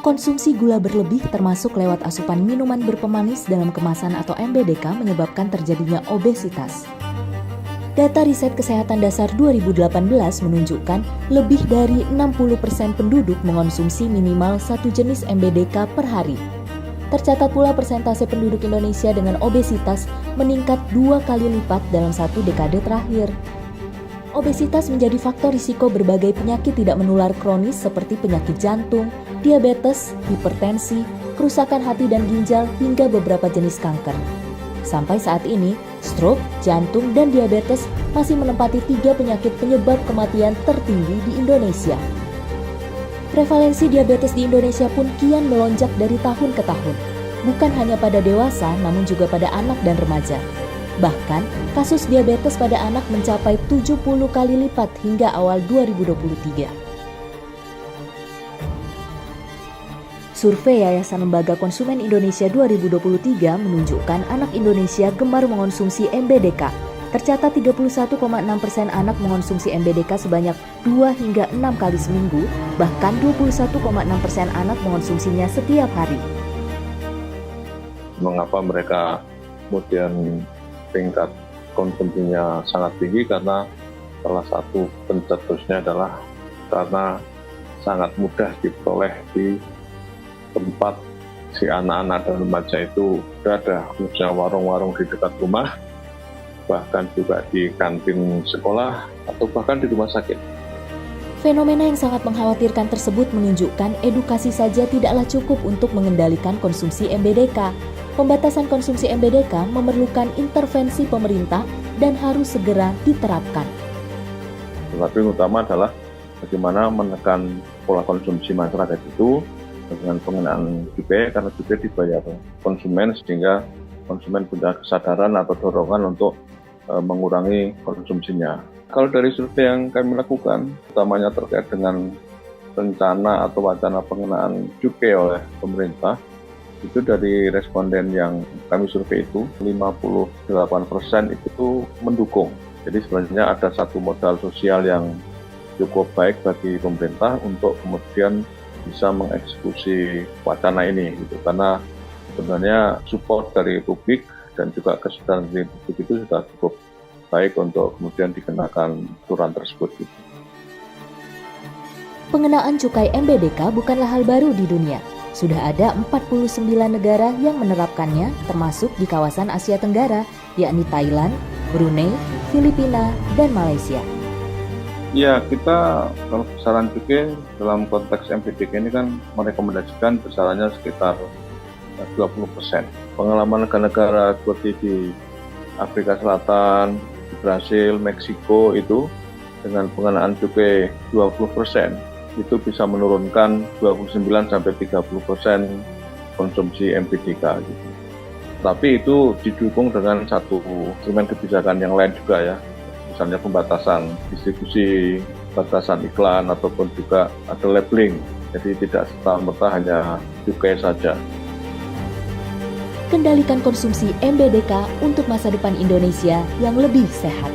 Konsumsi gula berlebih termasuk lewat asupan minuman berpemanis dalam kemasan atau MBDK menyebabkan terjadinya obesitas. Data Riset Kesehatan Dasar 2018 menunjukkan lebih dari 60% penduduk mengonsumsi minimal satu jenis MBDK per hari. Tercatat pula persentase penduduk Indonesia dengan obesitas meningkat 2 kali lipat dalam 1 dekade terakhir. Obesitas menjadi faktor risiko berbagai penyakit tidak menular kronis seperti penyakit jantung, diabetes, hipertensi, kerusakan hati dan ginjal, hingga beberapa jenis kanker. Sampai saat ini, stroke, jantung, dan diabetes masih menempati 3 penyakit penyebab kematian tertinggi di Indonesia. Prevalensi diabetes di Indonesia pun kian melonjak dari tahun ke tahun, bukan hanya pada dewasa namun juga pada anak dan remaja. Bahkan, kasus diabetes pada anak mencapai 70 kali lipat hingga awal 2023. Survei Yayasan Lembaga Konsumen Indonesia 2023 menunjukkan anak Indonesia gemar mengonsumsi MBDK. Tercatat 31,6% anak mengonsumsi MBDK sebanyak 2 hingga 6 kali seminggu, bahkan 21,6% anak mengonsumsinya setiap hari. Mengapa mereka kemudian tingkat konsumsinya sangat tinggi? Karena salah satu pencetusnya adalah karena sangat mudah diperoleh di tempat si anak-anak dan remaja itu berada, misalnya warung-warung di dekat rumah, bahkan juga di kantin sekolah, atau bahkan di rumah sakit. Fenomena yang sangat mengkhawatirkan tersebut menunjukkan edukasi saja tidaklah cukup untuk mengendalikan konsumsi MBDK. Pembatasan konsumsi MBDK memerlukan intervensi pemerintah dan harus segera diterapkan. Tetapi yang utama adalah bagaimana menekan pola konsumsi masyarakat itu dengan pengenaan cukai, karena cukai dibayar konsumen sehingga konsumen punya kesadaran atau dorongan untuk mengurangi konsumsinya. Kalau dari survei yang kami lakukan, utamanya terkait dengan rencana atau wacana pengenaan cukai oleh pemerintah, itu dari responden yang kami survei itu 58% itu mendukung. Jadi sebenarnya ada satu modal sosial yang cukup baik bagi pemerintah untuk kemudian bisa mengeksekusi wacana ini gitu. Karena sebenarnya support dari publik dan juga kesadaran dari publik itu sudah cukup baik untuk kemudian dikenakan aturan tersebut gitu. Pengenaan cukai MBDK bukanlah hal baru di dunia. Sudah ada 49 negara yang menerapkannya, termasuk di kawasan Asia Tenggara, yakni Thailand, Brunei, Filipina, dan Malaysia. Ya, kita kalau besaran cukai dalam konteks MBDK ini kan merekomendasikan besarannya sekitar 20%. Pengalaman negara-negara seperti di Afrika Selatan, di Brasil, Meksiko itu dengan pengenaan cukai 20%. Itu bisa menurunkan 29-30% konsumsi MBDK gitu. Tapi itu didukung dengan satu instrumen kebijakan yang lain juga ya, misalnya pembatasan distribusi, batasan iklan, ataupun juga ada labeling. Jadi tidak serta-merta hanya cukai saja. Kendalikan konsumsi MBDK untuk masa depan Indonesia yang lebih sehat.